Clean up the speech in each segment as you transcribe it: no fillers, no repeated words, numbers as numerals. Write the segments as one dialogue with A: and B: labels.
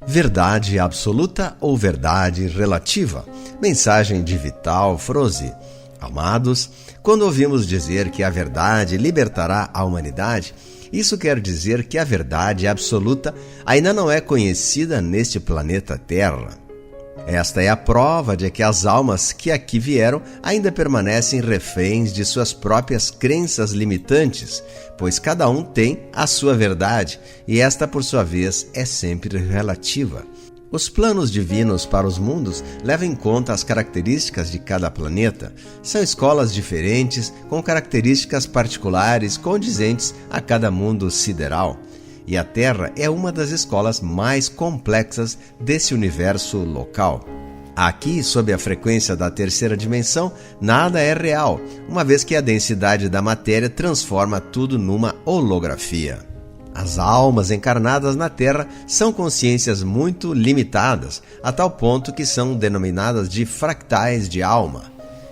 A: Verdade absoluta ou verdade relativa? Mensagem de Vital Froze. Amados, quando ouvimos dizer que a verdade libertará a humanidade, isso quer dizer que a verdade absoluta ainda não é conhecida neste planeta Terra. Esta é a prova de que as almas que aqui vieram ainda permanecem reféns de suas próprias crenças limitantes, pois cada um tem a sua verdade e esta, por sua vez, é sempre relativa. Os planos divinos para os mundos levam em conta as características de cada planeta. São escolas diferentes, com características particulares condizentes a cada mundo sideral. E a Terra é uma das escolas mais complexas desse universo local. Aqui, sob a frequência da terceira dimensão, nada é real, uma vez que a densidade da matéria transforma tudo numa holografia. As almas encarnadas na Terra são consciências muito limitadas, a tal ponto que são denominadas de fractais de alma.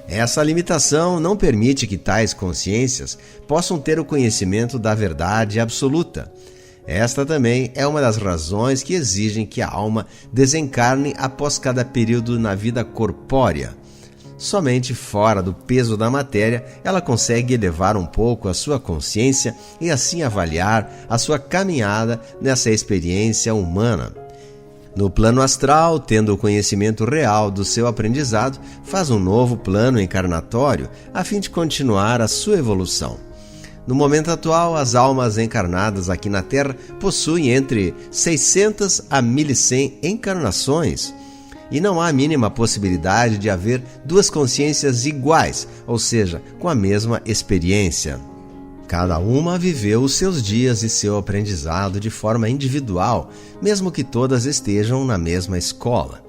A: Essa limitação não permite que tais consciências possam ter o conhecimento da verdade absoluta. Esta também é uma das razões que exigem que a alma desencarne após cada período na vida corpórea. Somente fora do peso da matéria ela consegue elevar um pouco a sua consciência e assim avaliar a sua caminhada nessa experiência humana. No plano astral, tendo o conhecimento real do seu aprendizado, faz um novo plano encarnatório a fim de continuar a sua evolução. No momento atual, as almas encarnadas aqui na Terra possuem entre 600 a 1100 encarnações. E não há a mínima possibilidade de haver duas consciências iguais, ou seja, com a mesma experiência. Cada uma viveu os seus dias e seu aprendizado de forma individual, mesmo que todas estejam na mesma escola.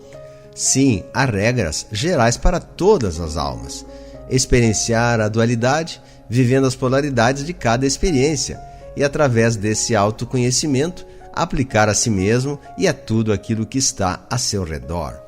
A: Sim, há regras gerais para todas as almas. Experienciar a dualidade, vivendo as polaridades de cada experiência, e através desse autoconhecimento, aplicar a si mesmo e a tudo aquilo que está a seu redor.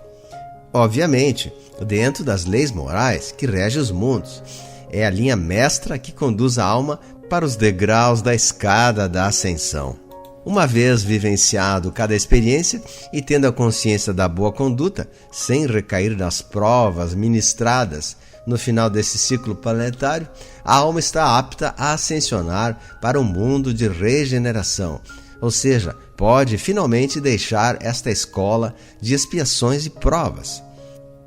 A: Obviamente, dentro das leis morais que regem os mundos, é a linha mestra que conduz a alma para os degraus da escada da ascensão. Uma vez vivenciado cada experiência e tendo a consciência da boa conduta, sem recair nas provas ministradas no final desse ciclo planetário, a alma está apta a ascensionar para um mundo de regeneração, ou seja, pode finalmente deixar esta escola de expiações e provas.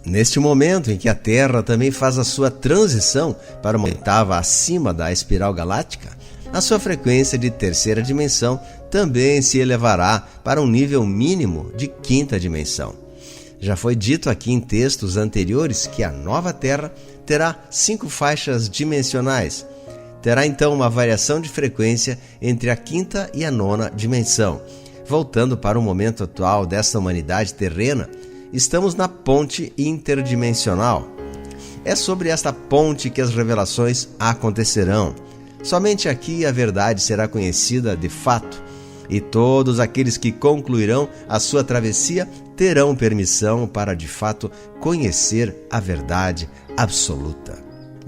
A: Neste momento em que a Terra também faz a sua transição para uma oitava acima da espiral galáctica, a sua frequência de terceira dimensão também se elevará para um nível mínimo de quinta dimensão. Já foi dito aqui em textos anteriores que a nova Terra terá 5 faixas dimensionais. Terá então uma variação de frequência entre a quinta e a nona dimensão. Voltando para o momento atual desta humanidade terrena, estamos na ponte interdimensional. É sobre esta ponte que as revelações acontecerão. Somente aqui a verdade será conhecida de fato, e todos aqueles que concluirão a sua travessia terão permissão para de fato conhecer a verdade absoluta.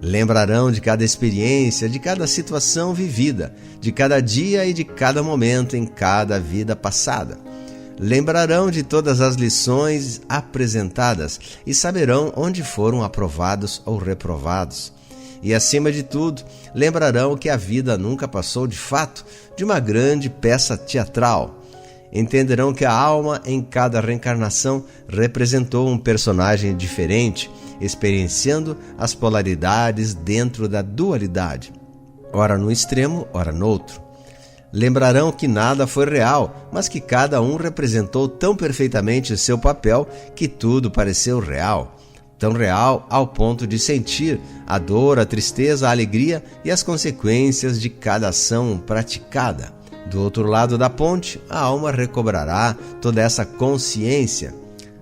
A: Lembrarão de cada experiência, de cada situação vivida, de cada dia e de cada momento em cada vida passada. Lembrarão de todas as lições apresentadas e saberão onde foram aprovados ou reprovados. E, acima de tudo, lembrarão que a vida nunca passou de fato de uma grande peça teatral. Entenderão que a alma em cada reencarnação representou um personagem diferente, experienciando as polaridades dentro da dualidade, ora no extremo, ora no outro. Lembrarão que nada foi real, mas que cada um representou tão perfeitamente o seu papel que tudo pareceu real. Tão real ao ponto de sentir a dor, a tristeza, a alegria e as consequências de cada ação praticada. Do outro lado da ponte, a alma recobrará toda essa consciência.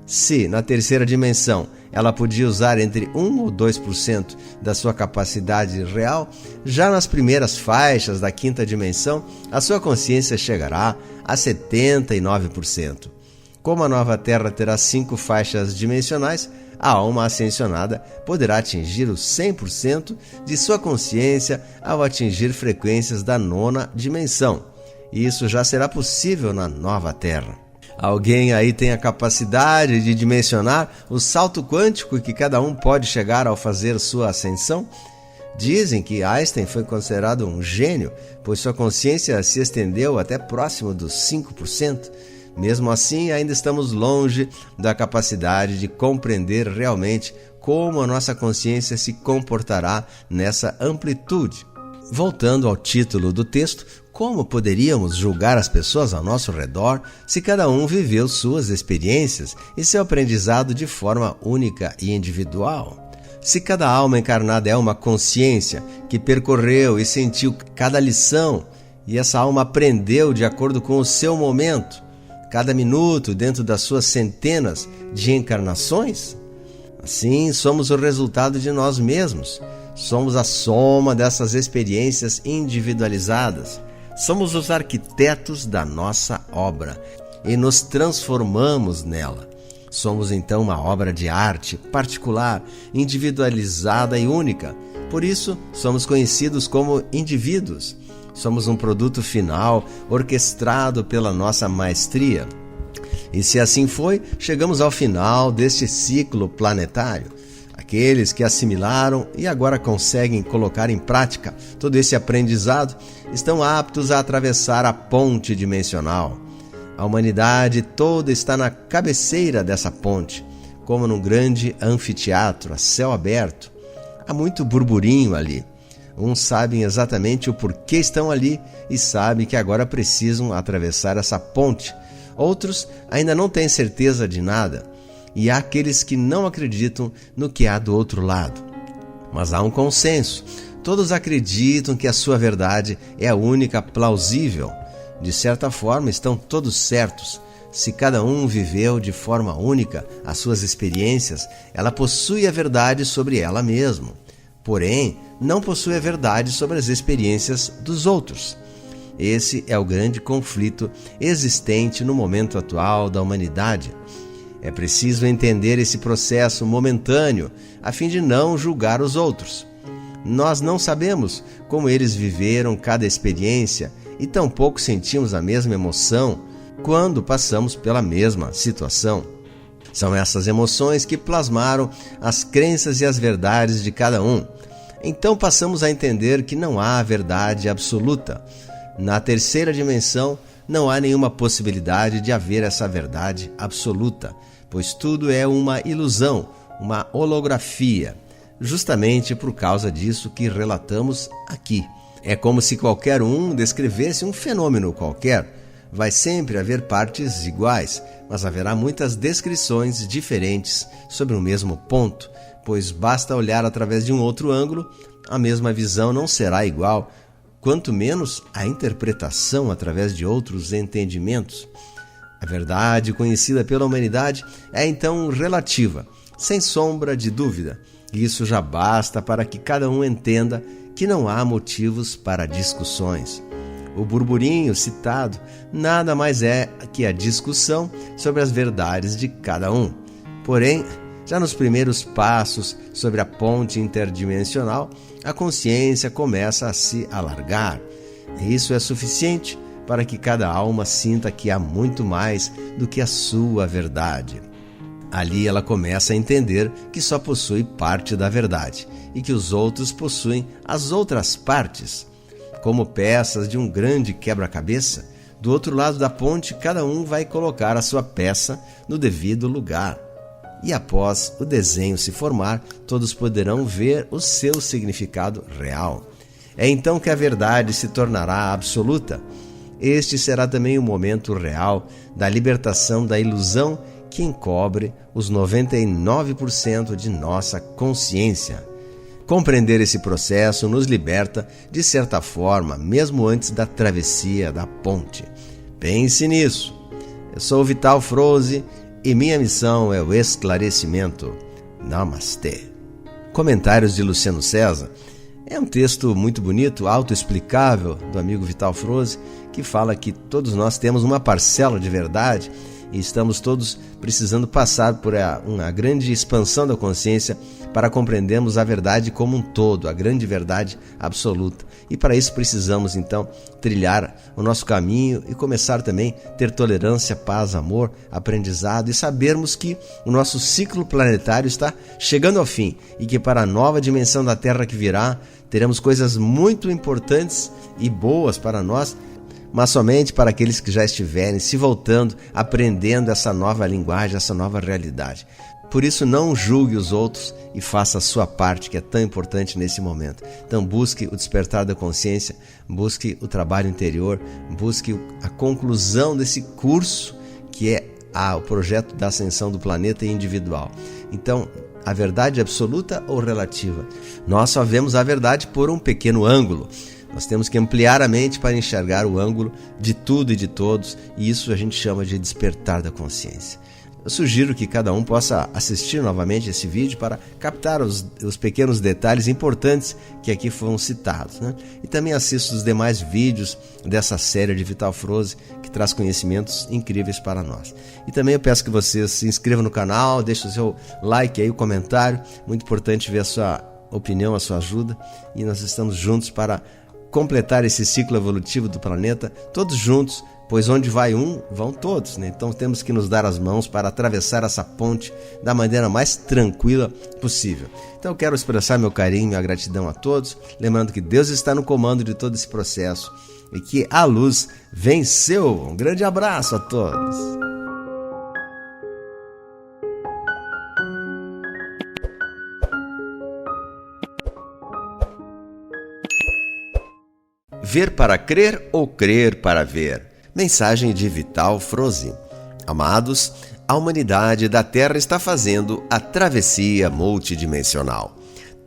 A: Se, na terceira dimensão, ela podia usar entre 1 ou 2% da sua capacidade real, já nas primeiras faixas da quinta dimensão, a sua consciência chegará a 79%. Como a nova Terra terá 5 faixas dimensionais, a alma ascensionada poderá atingir os 100% de sua consciência ao atingir frequências da nona dimensão. Isso já será possível na nova Terra. Alguém aí tem a capacidade de dimensionar o salto quântico que cada um pode chegar ao fazer sua ascensão? Dizem que Einstein foi considerado um gênio, pois sua consciência se estendeu até próximo dos 5%. Mesmo assim, ainda estamos longe da capacidade de compreender realmente como a nossa consciência se comportará nessa amplitude. Voltando ao título do texto, como poderíamos julgar as pessoas ao nosso redor se cada um viveu suas experiências e seu aprendizado de forma única e individual? Se cada alma encarnada é uma consciência que percorreu e sentiu cada lição, e essa alma aprendeu de acordo com o seu momento, cada minuto dentro das suas centenas de encarnações, assim somos o resultado de nós mesmos. Somos a soma dessas experiências individualizadas. Somos os arquitetos da nossa obra e nos transformamos nela. Somos então uma obra de arte particular, individualizada e única. Por isso, somos conhecidos como indivíduos. Somos um produto final, orquestrado pela nossa maestria. E se assim foi, chegamos ao final deste ciclo planetário. Aqueles que assimilaram e agora conseguem colocar em prática todo esse aprendizado estão aptos a atravessar a ponte dimensional. A humanidade toda está na cabeceira dessa ponte, como num grande anfiteatro a céu aberto. Há muito burburinho ali. Uns sabem exatamente o porquê estão ali e sabem que agora precisam atravessar essa ponte. Outros ainda não têm certeza de nada. E há aqueles que não acreditam no que há do outro lado. Mas há um consenso. Todos acreditam que a sua verdade é a única plausível. De certa forma, estão todos certos. Se cada um viveu de forma única as suas experiências, ela possui a verdade sobre ela mesma. Porém, não possui a verdade sobre as experiências dos outros. Esse é o grande conflito existente no momento atual da humanidade. É preciso entender esse processo momentâneo, a fim de não julgar os outros. Nós não sabemos como eles viveram cada experiência e tampouco sentimos a mesma emoção quando passamos pela mesma situação. São essas emoções que plasmaram as crenças e as verdades de cada um. Então passamos a entender que não há verdade absoluta. Na terceira dimensão, não há nenhuma possibilidade de haver essa verdade absoluta, pois tudo é uma ilusão, uma holografia, justamente por causa disso que relatamos aqui. É como se qualquer um descrevesse um fenômeno qualquer. Vai sempre haver partes iguais, mas haverá muitas descrições diferentes sobre o mesmo ponto, pois basta olhar através de um outro ângulo, a mesma visão não será igual, quanto menos a interpretação através de outros entendimentos. A verdade conhecida pela humanidade é então relativa, sem sombra de dúvida, e isso já basta para que cada um entenda que não há motivos para discussões. O burburinho citado nada mais é que a discussão sobre as verdades de cada um. Porém, já nos primeiros passos sobre a ponte interdimensional, a consciência começa a se alargar. E isso é suficiente para que cada alma sinta que há muito mais do que a sua verdade. Ali ela começa a entender que só possui parte da verdade e que os outros possuem as outras partes. Como peças de um grande quebra-cabeça, do outro lado da ponte cada um vai colocar a sua peça no devido lugar. E após o desenho se formar, todos poderão ver o seu significado real. É então que a verdade se tornará absoluta. Este será também o momento real da libertação da ilusão que encobre os 99% de nossa consciência. Compreender esse processo nos liberta, de certa forma, mesmo antes da travessia da ponte. Pense nisso. Eu sou o Vital Froze e minha missão é o esclarecimento. Namastê. Comentários de Luciano César. É um texto muito bonito, autoexplicável, do amigo Vital Froze, que fala que todos nós temos uma parcela de verdade e estamos todos precisando passar por uma grande expansão da consciência para compreendermos a verdade como um todo, a grande verdade absoluta. E para isso precisamos então trilhar o nosso caminho e começar também a ter tolerância, paz, amor, aprendizado e sabermos que o nosso ciclo planetário está chegando ao fim e que para a nova dimensão da Terra que virá, teremos coisas muito importantes e boas para nós, mas somente para aqueles que já estiverem se voltando, aprendendo essa nova linguagem, essa nova realidade. Por isso, não julgue os outros e faça a sua parte, que é tão importante nesse momento. Então, busque o despertar da consciência, busque o trabalho interior, busque a conclusão desse curso que é o projeto da ascensão do planeta individual. Então, a verdade absoluta ou relativa? Nós só vemos a verdade por um pequeno ângulo. Nós temos que ampliar a mente para enxergar o ângulo de tudo e de todos, e isso a gente chama de despertar da consciência. Eu sugiro que cada um possa assistir novamente esse vídeo para captar os pequenos detalhes importantes que aqui foram citados, né? E também assista os demais vídeos dessa série de Vital Froze, que traz conhecimentos incríveis para nós. E também eu peço que você se inscreva no canal, deixe o seu like aí, o comentário. Muito importante ver a sua opinião, a sua ajuda. E nós estamos juntos para completar esse ciclo evolutivo do planeta, todos juntos, pois onde vai um, vão todos, né? Então temos que nos dar as mãos para atravessar essa ponte da maneira mais tranquila possível. Então eu quero expressar meu carinho, minha gratidão a todos, lembrando que Deus está no comando de todo esse processo e que a luz venceu. Um grande abraço a todos. Ver para crer ou crer para ver? Mensagem de Vital Froze. Amados, a humanidade da Terra está fazendo a travessia multidimensional.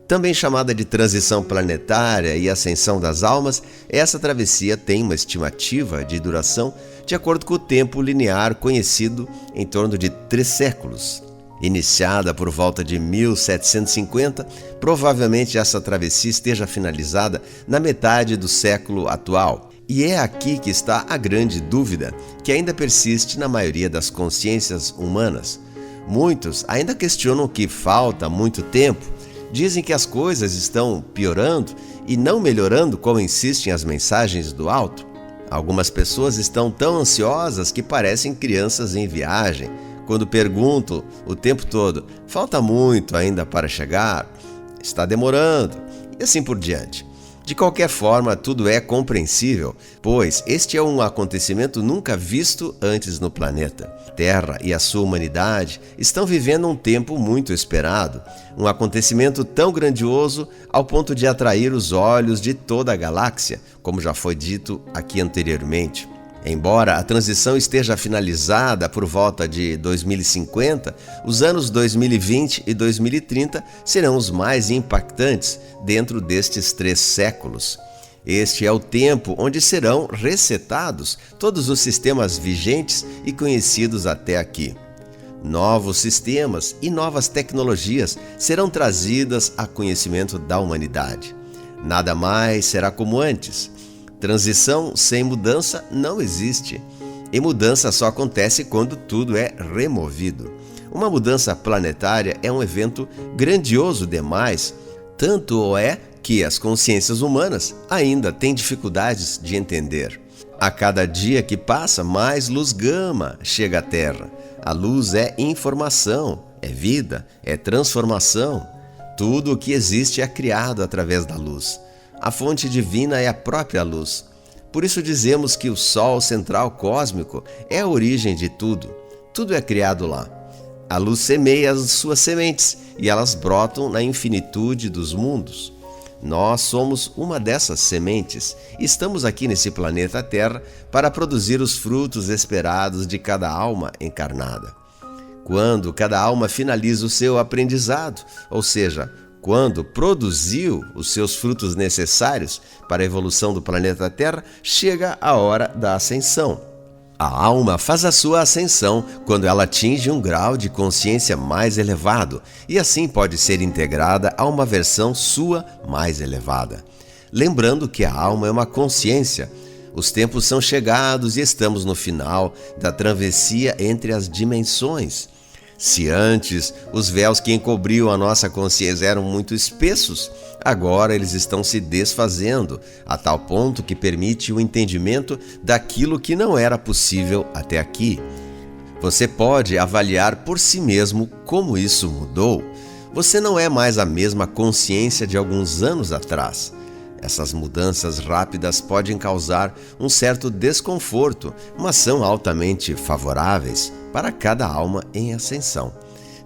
A: Também chamada de transição planetária e ascensão das almas, essa travessia tem uma estimativa de duração de acordo com o tempo linear conhecido em torno de 3 séculos. Iniciada por volta de 1750, provavelmente essa travessia esteja finalizada na metade do século atual. E é aqui que está a grande dúvida, que ainda persiste na maioria das consciências humanas. Muitos ainda questionam que falta muito tempo, dizem que as coisas estão piorando e não melhorando como insistem as mensagens do alto. Algumas pessoas estão tão ansiosas que parecem crianças em viagem, quando pergunto o tempo todo, falta muito ainda para chegar, está demorando, e assim por diante. De qualquer forma, tudo é compreensível, pois este é um acontecimento nunca visto antes no planeta. Terra e a sua humanidade estão vivendo um tempo muito esperado, um acontecimento tão grandioso ao ponto de atrair os olhos de toda a galáxia, como já foi dito aqui anteriormente. Embora a transição esteja finalizada por volta de 2050, os anos 2020 e 2030 serão os mais impactantes dentro destes 3 séculos. Este é o tempo onde serão resetados todos os sistemas vigentes e conhecidos até aqui. Novos sistemas e novas tecnologias serão trazidas a conhecimento da humanidade. Nada mais será como antes. Transição sem mudança não existe, e mudança só acontece quando tudo é removido. Uma mudança planetária é um evento grandioso demais, tanto o é que as consciências humanas ainda têm dificuldades de entender. A cada dia que passa, mais luz gama chega à Terra. A luz é informação, é vida, é transformação. Tudo o que existe é criado através da luz. A fonte divina é a própria luz. Por isso dizemos que o Sol central cósmico é a origem de tudo. Tudo é criado lá. A luz semeia as suas sementes e elas brotam na infinitude dos mundos. Nós somos uma dessas sementes e estamos aqui nesse planeta Terra para produzir os frutos esperados de cada alma encarnada. Quando cada alma finaliza o seu aprendizado, ou seja, quando produziu os seus frutos necessários para a evolução do planeta Terra, chega a hora da ascensão. A alma faz a sua ascensão quando ela atinge um grau de consciência mais elevado e assim pode ser integrada a uma versão sua mais elevada. Lembrando que a alma é uma consciência, Os tempos são chegados e estamos no final da travessia entre as dimensões. Se antes os véus que encobriam a nossa consciência eram muito espessos, agora eles estão se desfazendo, a tal ponto que permite o entendimento daquilo que não era possível até aqui. Você pode avaliar por si mesmo como isso mudou. Você não é mais a mesma consciência de alguns anos atrás. Essas mudanças rápidas podem causar um certo desconforto, mas são altamente favoráveis para cada alma em ascensão.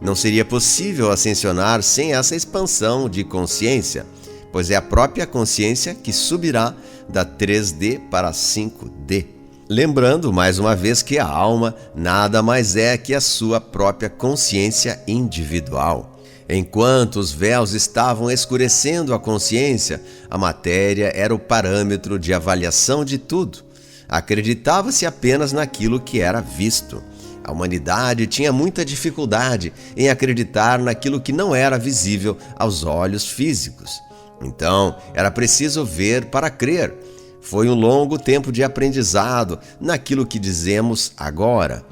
A: Não seria possível ascensionar sem essa expansão de consciência, pois é a própria consciência que subirá da 3D para a 5D. Lembrando mais uma vez que a alma nada mais é que a sua própria consciência individual. Enquanto os véus estavam escurecendo a consciência, a matéria era o parâmetro de avaliação de tudo. Acreditava-se apenas naquilo que era visto. A humanidade tinha muita dificuldade em acreditar naquilo que não era visível aos olhos físicos. Então, era preciso ver para crer. Foi um longo tempo de aprendizado naquilo que dizemos agora.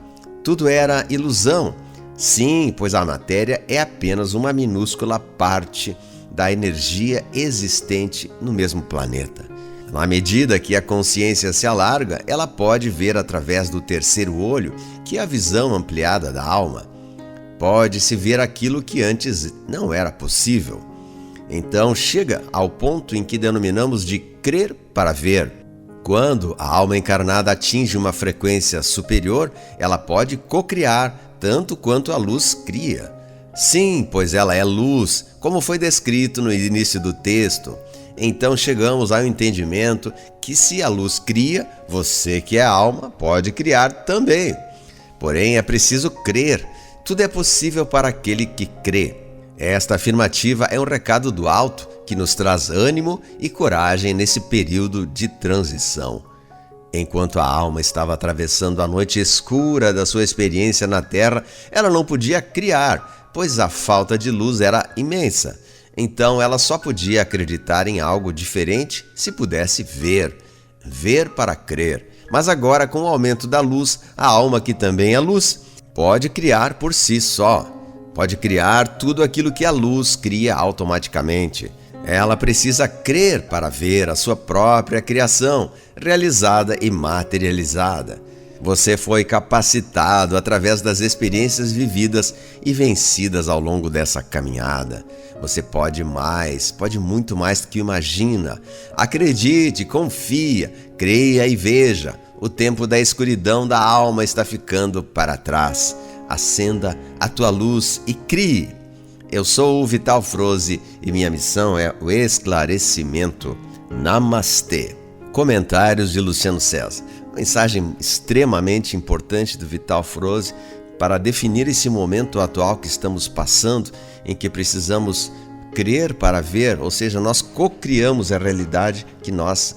A: Tudo era ilusão. Sim, pois a matéria é apenas uma minúscula parte da energia existente no mesmo planeta. À medida que a consciência se alarga, ela pode ver através do terceiro olho, que é a visão ampliada da alma. Pode-se ver aquilo que antes não era possível. Então chega ao ponto em que denominamos de crer para ver. Quando a alma encarnada atinge uma frequência superior, ela pode cocriar tanto quanto a luz cria. Sim, pois ela é luz, como foi descrito no início do texto. Então chegamos ao entendimento que se a luz cria, você que é alma pode criar também. Porém, é preciso crer. Tudo é possível para aquele que crê. Esta afirmativa é um recado do alto que nos traz ânimo e coragem nesse período de transição. Enquanto a alma estava atravessando a noite escura da sua experiência na Terra, ela não podia criar, pois a falta de luz era imensa. Então ela só podia acreditar em algo diferente se pudesse ver. Ver para crer. Mas agora, com o aumento da luz, a alma, que também é luz, pode criar por si só. Pode criar tudo aquilo que a luz cria automaticamente. Ela precisa crer para ver a sua própria criação, realizada e materializada. Você foi capacitado através das experiências vividas e vencidas ao longo dessa caminhada. Você pode mais, pode muito mais do que imagina. Acredite, confia, creia e veja. O tempo da escuridão da alma está ficando para trás. Acenda a tua luz e crie. Eu sou o Vital Froze e minha missão é o esclarecimento. Namastê. Comentários de Luciano César. Mensagem extremamente importante do Vital Froze para definir esse momento atual que estamos passando, em que precisamos crer para ver, ou seja, nós cocriamos a realidade que nós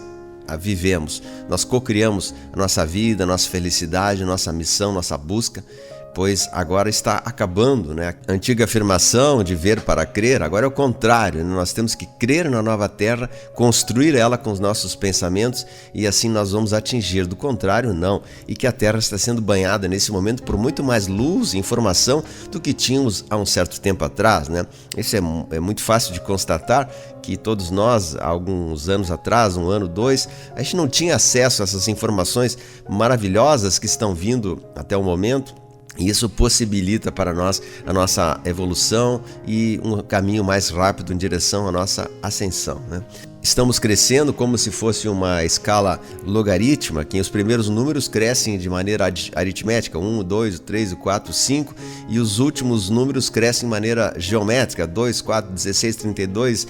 A: vivemos. Nós cocriamos a nossa vida, a nossa felicidade, a nossa missão, nossa busca, pois agora está acabando, né? A antiga afirmação de ver para crer, agora é o contrário, né? Nós temos que crer na nova terra, construir ela com os nossos pensamentos e assim nós vamos atingir. Do contrário, não. E que a terra está sendo banhada nesse momento por muito mais luz e informação do que tínhamos há um certo tempo atrás, né? Isso é muito fácil de constatar, que todos nós, há alguns anos atrás, um ano, dois, a gente não tinha acesso a essas informações maravilhosas que estão vindo até o momento. E isso possibilita para nós a nossa evolução e um caminho mais rápido em direção à nossa ascensão, né? Estamos crescendo como se fosse uma escala logarítmica, que os primeiros números crescem de maneira aritmética, 1, 2, 3, 4, 5, e os últimos números crescem de maneira geométrica, 2, 4, 16, 32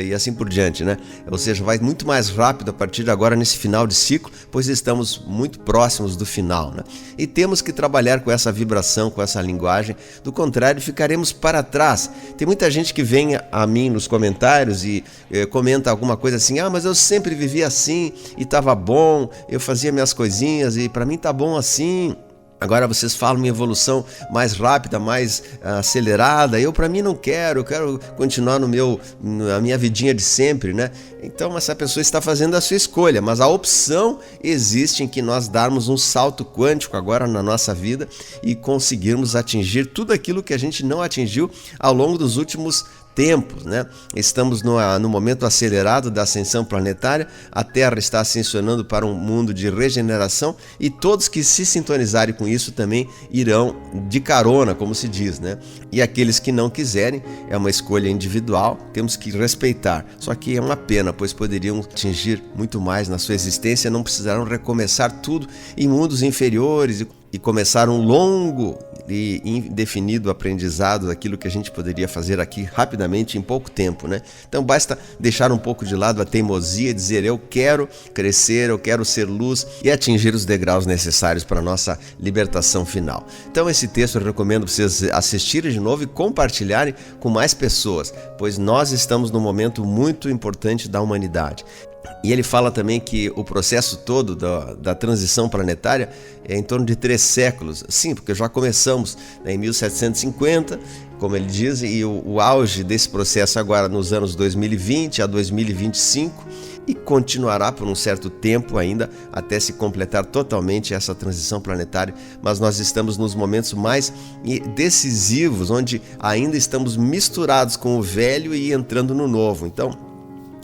A: e assim por diante, né? Ou seja, vai muito mais rápido a partir de agora nesse final de ciclo, pois estamos muito próximos do final, né? E temos que trabalhar com essa vibração, com essa linguagem, do contrário ficaremos para trás. Tem muita gente que vem a mim nos comentários e comenta alguma coisa assim, mas eu sempre vivi assim e estava bom, eu fazia minhas coisinhas e para mim tá bom assim. Agora vocês falam em evolução mais rápida, mais acelerada. Para mim, não quero. Eu quero continuar na minha vidinha de sempre, né? Então, essa pessoa está fazendo a sua escolha, mas a opção existe em que nós darmos um salto quântico agora na nossa vida e conseguirmos atingir tudo aquilo que a gente não atingiu ao longo dos últimos tempos, né? Estamos no momento acelerado da ascensão planetária. A Terra está ascensionando para um mundo de regeneração e todos que se sintonizarem com isso também irão de carona, como se diz, né? E aqueles que não quiserem, é uma escolha individual, temos que respeitar. Só que é uma pena, pois poderiam atingir muito mais na sua existência, não precisarão recomeçar tudo em mundos inferiores e começar um longo e indefinido aprendizado daquilo que a gente poderia fazer aqui rapidamente em pouco tempo, né? Então basta deixar um pouco de lado a teimosia e dizer: eu quero crescer, eu quero ser luz e atingir os degraus necessários para a nossa libertação final. Então esse texto eu recomendo vocês assistirem de novo e compartilharem com mais pessoas, pois nós estamos num momento muito importante da humanidade. E ele fala também que o processo todo da transição planetária é em torno de 3 séculos. Sim, porque já começamos, né, em 1750, como ele diz, e o auge desse processo agora nos anos 2020 a 2025 e continuará por um certo tempo ainda até se completar totalmente essa transição planetária. Mas nós estamos nos momentos mais decisivos, onde ainda estamos misturados com o velho e entrando no novo. Então,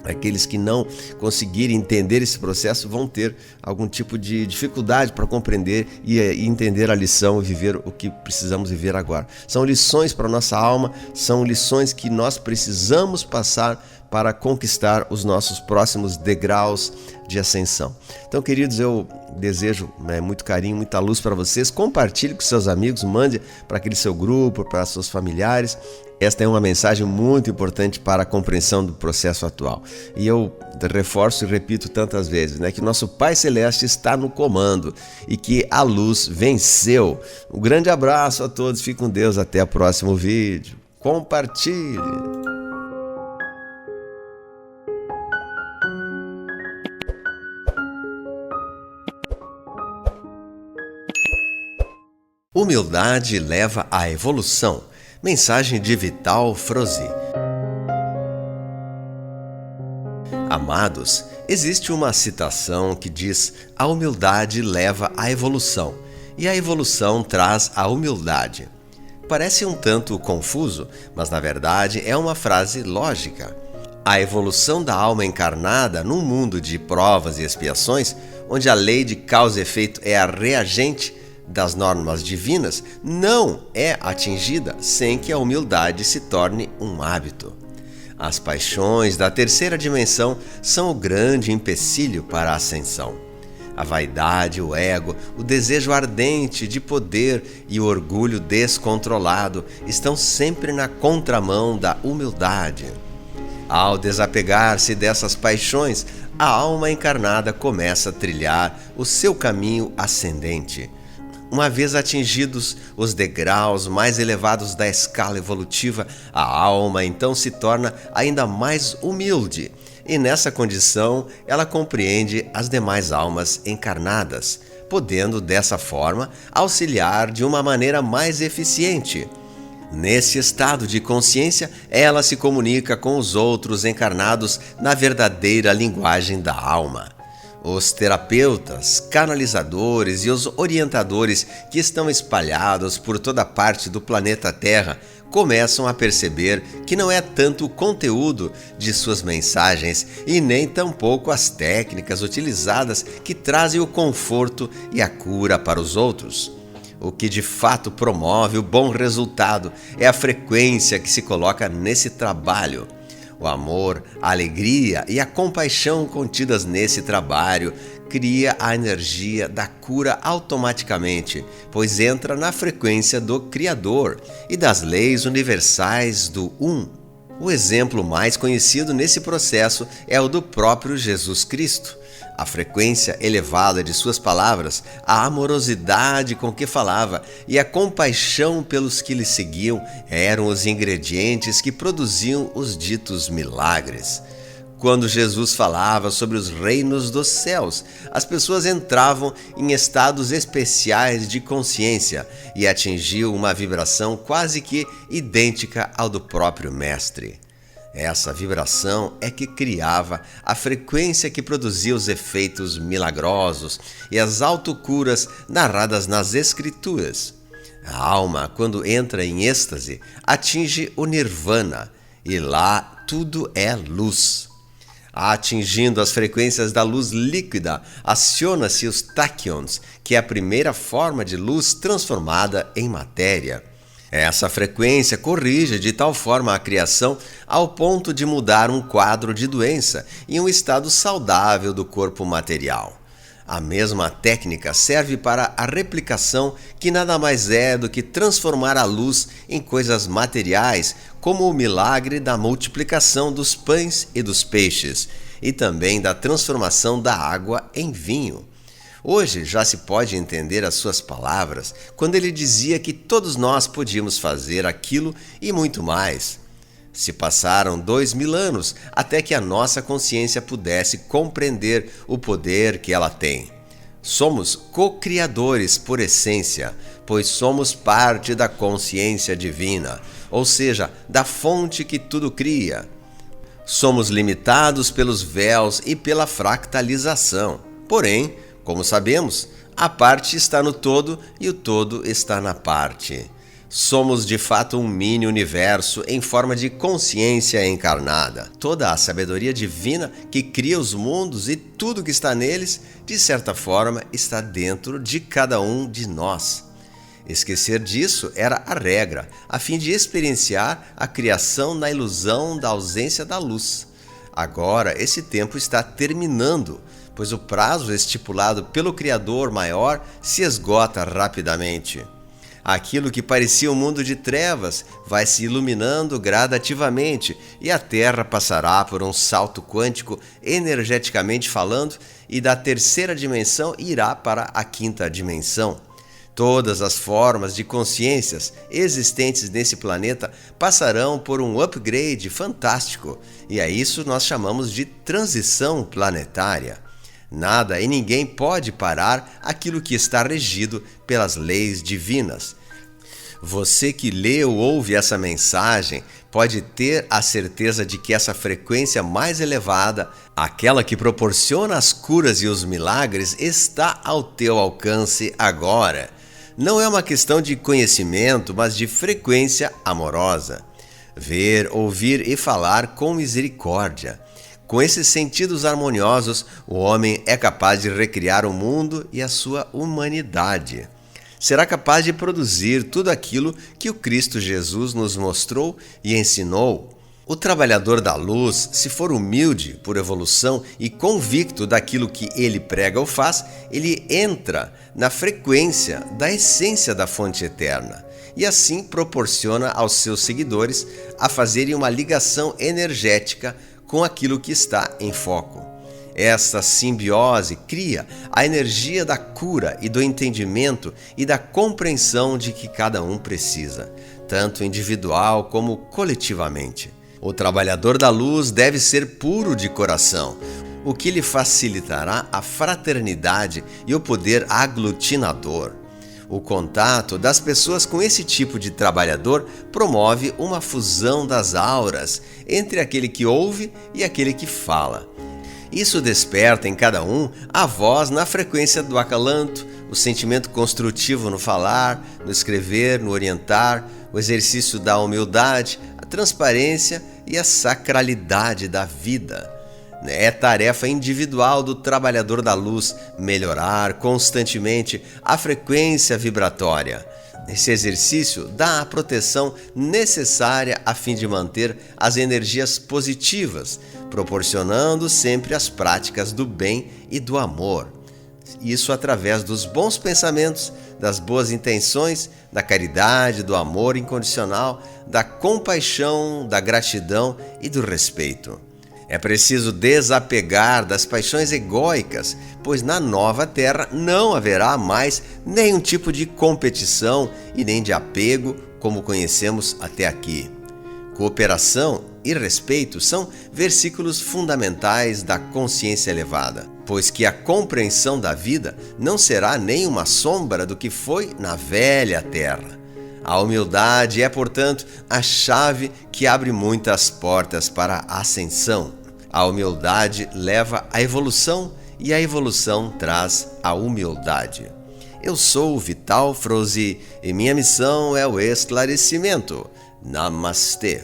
A: aqueles que não conseguirem entender esse processo vão ter algum tipo de dificuldade para compreender e entender a lição e viver o que precisamos viver agora. São lições para a nossa alma, são lições que nós precisamos passar para conquistar os nossos próximos degraus de ascensão. Então, queridos, eu desejo muito carinho, muita luz para vocês. Compartilhe com seus amigos, mande para aquele seu grupo, para seus familiares. Esta é uma mensagem muito importante para a compreensão do processo atual. E eu reforço e repito tantas vezes, né, que nosso Pai Celeste está no comando e que a luz venceu. Um grande abraço a todos, fique com Deus, até o próximo vídeo. Compartilhe! Humildade leva à evolução. Mensagem de Vital Frozi. Amados, existe uma citação que diz: a humildade leva à evolução, e a evolução traz a humildade. Parece um tanto confuso, mas na verdade é uma frase lógica. A evolução da alma encarnada num mundo de provas e expiações, onde a lei de causa e efeito é a reagente das normas divinas, não é atingida sem que a humildade se torne um hábito. As paixões da terceira dimensão são o grande empecilho para a ascensão. A vaidade, o ego, o desejo ardente de poder e o orgulho descontrolado estão sempre na contramão da humildade. Ao desapegar-se dessas paixões, a alma encarnada começa a trilhar o seu caminho ascendente. Uma vez atingidos os degraus mais elevados da escala evolutiva, a alma então se torna ainda mais humilde, e nessa condição ela compreende as demais almas encarnadas, podendo dessa forma auxiliar de uma maneira mais eficiente. Nesse estado de consciência, ela se comunica com os outros encarnados na verdadeira linguagem da alma. Os terapeutas, canalizadores e os orientadores que estão espalhados por toda parte do planeta Terra começam a perceber que não é tanto o conteúdo de suas mensagens e nem tampouco as técnicas utilizadas que trazem o conforto e a cura para os outros. O que de fato promove o bom resultado é a frequência que se coloca nesse trabalho. O amor, a alegria e a compaixão contidas nesse trabalho cria a energia da cura automaticamente, pois entra na frequência do Criador e das leis universais do Um. O exemplo mais conhecido nesse processo é o do próprio Jesus Cristo. A frequência elevada de suas palavras, a amorosidade com que falava e a compaixão pelos que lhe seguiam eram os ingredientes que produziam os ditos milagres. Quando Jesus falava sobre os reinos dos céus, as pessoas entravam em estados especiais de consciência e atingiam uma vibração quase que idêntica ao do próprio Mestre. Essa vibração é que criava a frequência que produzia os efeitos milagrosos e as autocuras narradas nas Escrituras. A alma, quando entra em êxtase, atinge o nirvana e lá tudo é luz. Atingindo as frequências da luz líquida, aciona-se os táquions, que é a primeira forma de luz transformada em matéria. Essa frequência corrige de tal forma a criação ao ponto de mudar um quadro de doença em um estado saudável do corpo material. A mesma técnica serve para a replicação, que nada mais é do que transformar a luz em coisas materiais, como o milagre da multiplicação dos pães e dos peixes, e também da transformação da água em vinho. Hoje já se pode entender as suas palavras quando ele dizia que todos nós podíamos fazer aquilo e muito mais. Se passaram 2000 anos até que a nossa consciência pudesse compreender o poder que ela tem. Somos co-criadores por essência, pois somos parte da consciência divina, ou seja, da fonte que tudo cria. Somos limitados pelos véus e pela fractalização. Porém, como sabemos, a parte está no todo e o todo está na parte. Somos de fato um mini-universo em forma de consciência encarnada. Toda a sabedoria divina que cria os mundos e tudo que está neles, de certa forma, está dentro de cada um de nós. Esquecer disso era a regra, a fim de experienciar a criação na ilusão da ausência da luz. Agora, esse tempo está terminando, pois o prazo estipulado pelo Criador maior se esgota rapidamente. Aquilo que parecia um mundo de trevas vai se iluminando gradativamente e a Terra passará por um salto quântico, energeticamente falando, e da terceira dimensão irá para a quinta dimensão. Todas as formas de consciências existentes nesse planeta passarão por um upgrade fantástico, e a isso nós chamamos de transição planetária. Nada e ninguém pode parar aquilo que está regido pelas leis divinas. Você que lê ou ouve essa mensagem pode ter a certeza de que essa frequência mais elevada, aquela que proporciona as curas e os milagres, está ao teu alcance agora. Não é uma questão de conhecimento, mas de frequência amorosa. Ver, ouvir e falar com misericórdia. Com esses sentidos harmoniosos, o homem é capaz de recriar o mundo e a sua humanidade. Será capaz de produzir tudo aquilo que o Cristo Jesus nos mostrou e ensinou. O trabalhador da luz, se for humilde por evolução e convicto daquilo que ele prega ou faz, ele entra na frequência da essência da fonte eterna e assim proporciona aos seus seguidores a fazerem uma ligação energética com aquilo que está em foco. Esta simbiose cria a energia da cura e do entendimento e da compreensão de que cada um precisa, tanto individual como coletivamente. O trabalhador da luz deve ser puro de coração, o que lhe facilitará a fraternidade e o poder aglutinador. O contato das pessoas com esse tipo de trabalhador promove uma fusão das auras entre aquele que ouve e aquele que fala. Isso desperta em cada um a voz na frequência do acalanto, o sentimento construtivo no falar, no escrever, no orientar, o exercício da humildade, a transparência e a sacralidade da vida. É tarefa individual do trabalhador da luz melhorar constantemente a frequência vibratória. Esse exercício dá a proteção necessária a fim de manter as energias positivas, proporcionando sempre as práticas do bem e do amor. Isso através dos bons pensamentos, das boas intenções, da caridade, do amor incondicional, da compaixão, da gratidão e do respeito. É preciso desapegar das paixões egóicas, pois na nova terra não haverá mais nenhum tipo de competição e nem de apego como conhecemos até aqui. Cooperação e respeito são versículos fundamentais da consciência elevada, pois que a compreensão da vida não será nem uma sombra do que foi na velha terra. A humildade é, portanto, a chave que abre muitas portas para a ascensão. A humildade leva à evolução e a evolução traz a humildade. Eu sou o Vital Frozi e minha missão é o esclarecimento. Namastê.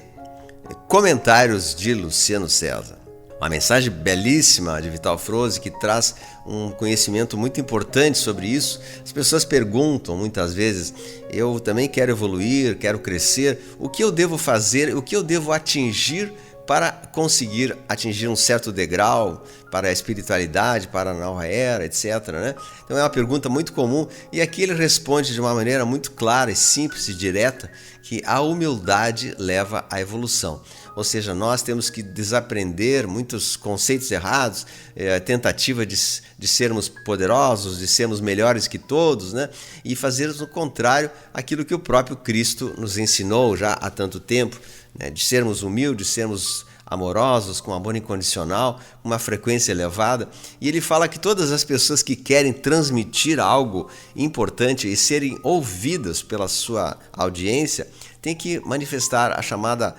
A: Comentários de Luciano César. Uma mensagem belíssima de Vital Frozi que traz um conhecimento muito importante sobre isso. As pessoas perguntam muitas vezes, eu também quero evoluir, quero crescer, o que eu devo fazer, o que eu devo atingir para conseguir atingir um certo degrau para a espiritualidade, para a nova era, etc. né? Então é uma pergunta muito comum e aqui ele responde de uma maneira muito clara e simples e direta que a humildade leva à evolução. Ou seja, nós temos que desaprender muitos conceitos errados, a tentativa de sermos poderosos, de sermos melhores que todos, né? E fazermos o contrário aquilo que o próprio Cristo nos ensinou já há tanto tempo, né? De sermos humildes, sermos amorosos, com amor incondicional, com uma frequência elevada. E ele fala que todas as pessoas que querem transmitir algo importante e serem ouvidas pela sua audiência têm que manifestar a chamada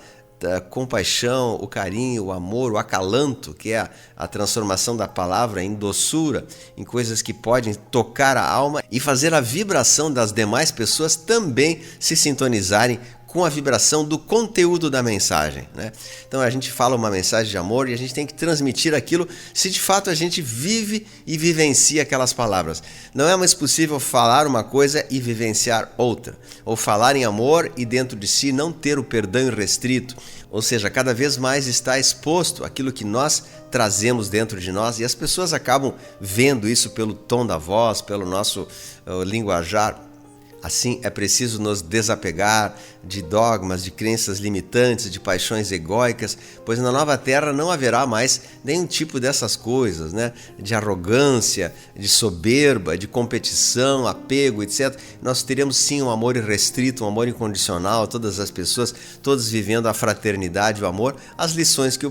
A: compaixão, o carinho, o amor, o acalanto, que é a transformação da palavra em doçura, em coisas que podem tocar a alma e fazer a vibração das demais pessoas também se sintonizarem com a vibração do conteúdo da mensagem, né? Então a gente fala uma mensagem de amor e a gente tem que transmitir aquilo se de fato a gente vive e vivencia aquelas palavras. Não é mais possível falar uma coisa e vivenciar outra, ou falar em amor e dentro de si não ter o perdão irrestrito, ou seja, cada vez mais está exposto aquilo que nós trazemos dentro de nós e as pessoas acabam vendo isso pelo tom da voz, pelo nosso linguajar. Assim, é preciso nos desapegar de dogmas, de crenças limitantes, de paixões egóicas, pois na nova terra não haverá mais nenhum tipo dessas coisas, né? De arrogância, de soberba, de competição, apego, etc. Nós teremos sim um amor irrestrito, um amor incondicional, todas as pessoas, todos vivendo a fraternidade, o amor, as lições que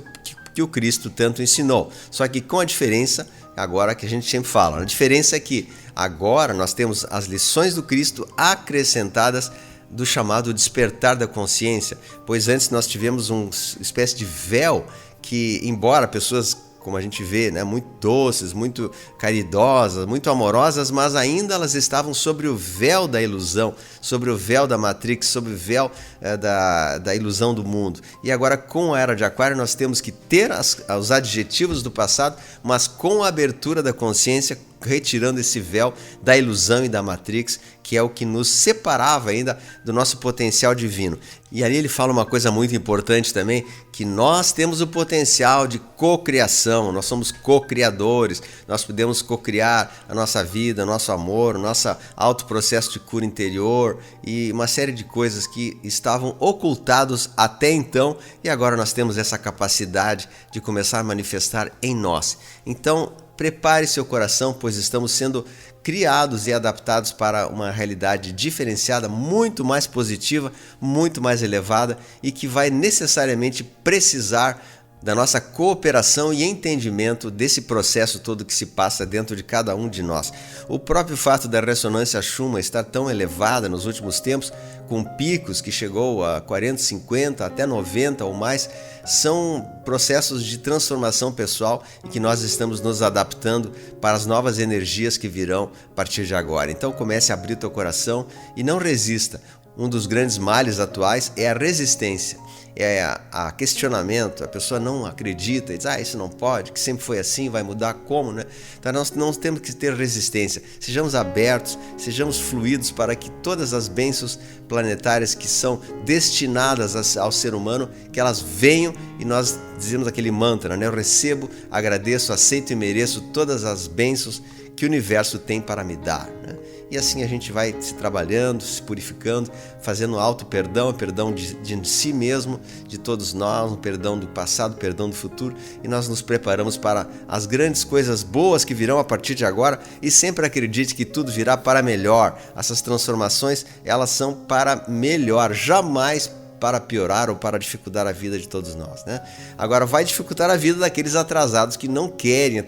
A: o Cristo tanto ensinou. Só que com a diferença, agora que a gente sempre fala, a diferença é que agora nós temos as lições do Cristo acrescentadas do chamado despertar da consciência, pois antes nós tivemos uma espécie de véu que, embora pessoas, como a gente vê, né, muito doces, muito caridosas, muito amorosas, mas ainda elas estavam sobre o véu da ilusão, sobre o véu da Matrix, sobre o véu da ilusão do mundo. E agora com a Era de Aquário nós temos que ter os adjetivos do passado, mas com a abertura da consciência, retirando esse véu da ilusão e da Matrix, que é o que nos separava ainda do nosso potencial divino. E ali ele fala uma coisa muito importante também, que nós temos o potencial de cocriação, nós somos co-criadores, nós podemos cocriar a nossa vida, nosso amor, nosso alto processo de cura interior e uma série de coisas que estavam ocultados até então e agora nós temos essa capacidade de começar a manifestar em nós. Então, prepare seu coração, pois estamos sendo criados e adaptados para uma realidade diferenciada, muito mais positiva, muito mais elevada e que vai necessariamente precisar da nossa cooperação e entendimento desse processo todo que se passa dentro de cada um de nós. O próprio fato da ressonância Schumann estar tão elevada nos últimos tempos, com picos que chegou a 40, 50, até 90 ou mais, são processos de transformação pessoal e que nós estamos nos adaptando para as novas energias que virão a partir de agora. Então comece a abrir teu coração e não resista. Um dos grandes males atuais é a resistência, é a questionamento, a pessoa não acredita, diz, isso não pode, que sempre foi assim, vai mudar como, né? Então nós não temos que ter resistência, sejamos abertos, sejamos fluidos para que todas as bênçãos planetárias que são destinadas ao ser humano, que elas venham e nós dizemos aquele mantra, né? Eu recebo, agradeço, aceito e mereço todas as bênçãos que o universo tem para me dar, né? E assim a gente vai se trabalhando, se purificando, fazendo auto-perdão, perdão de si mesmo, de todos nós, um perdão do passado, perdão do futuro, e nós nos preparamos para as grandes coisas boas que virão a partir de agora e sempre acredite que tudo virá para melhor. Essas transformações, elas são para melhor, jamais para piorar ou para dificultar a vida de todos nós, né? Agora, vai dificultar a vida daqueles atrasados que não querem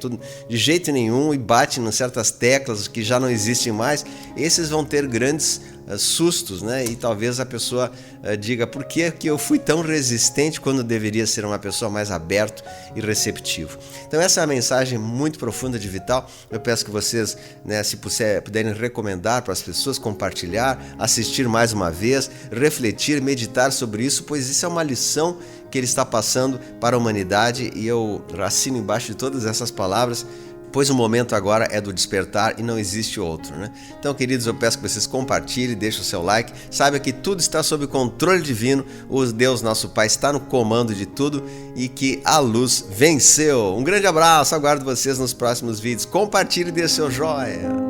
A: de jeito nenhum e batem em certas teclas que já não existem mais. Esses vão ter grandes sustos, né? E talvez a pessoa diga: por que eu fui tão resistente quando deveria ser uma pessoa mais aberto e receptivo? Então essa é uma mensagem muito profunda de Vital. Eu peço que vocês, né, se puderem recomendar para as pessoas, compartilhar, assistir mais uma vez, refletir, meditar sobre isso, pois isso é uma lição que ele está passando para a humanidade, e eu assino embaixo de todas essas palavras, pois o momento agora é do despertar e não existe outro, né? Então, queridos, eu peço que vocês compartilhem, deixem o seu like, saiba que tudo está sob controle divino, o Deus nosso Pai está no comando de tudo e que a luz venceu. Um grande abraço, aguardo vocês nos próximos vídeos. Compartilhe e dê seu joia.